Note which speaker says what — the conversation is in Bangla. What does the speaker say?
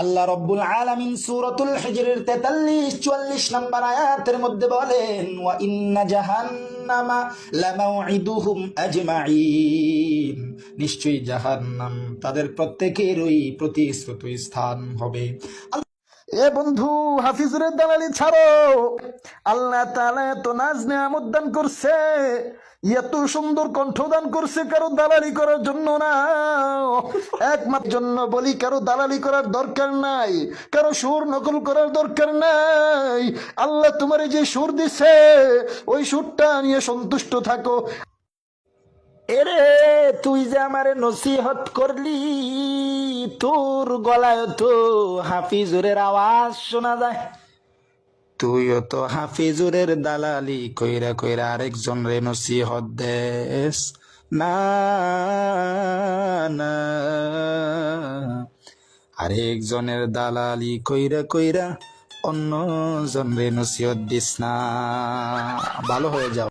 Speaker 1: আল্লাহ রব্বুল আলামিন সূরাতুল হিজরের 43-44 নম্বর আয়াতের মধ্যে বলেন, ওয়া ইন্না জাহান্নামা লামাউইদুহুম আজমাইন, নিশ্চয়ই জাহান্নাম তাদের প্রত্যেকেরই প্রতিশ্রুত স্থান হবে। এ বন্ধু, হাফিজুরের দালালি ছাড়ো। আল্লাহ তাআলা এত নাজ নেয়ামত দান করছে, এত সুন্দর কণ্ঠদান করছে, কারো দালালি করার জন্য না, একমাত্র জন্য বলি। কারো দালালি করার দরকার নাই, কারো সুর নকল করার দরকার নাই। আল্লাহ তোমার যে সুর দিছে ওই সুরটা নিয়ে সন্তুষ্ট থাকো। এরে, তুই যে আমারে নসিহত করলি, তোর গলায় তো হাফিজুরের আওয়াজ শোনা যায়। তুইও তো হাফিজুরের দালালি কইরা কইরা আরেকজন রে নসিহত দেস না, না, আরেকজনের দালালি কইরা কইরা অন্য জন রে নসিহত দিস না। ভালো হয়ে যাও।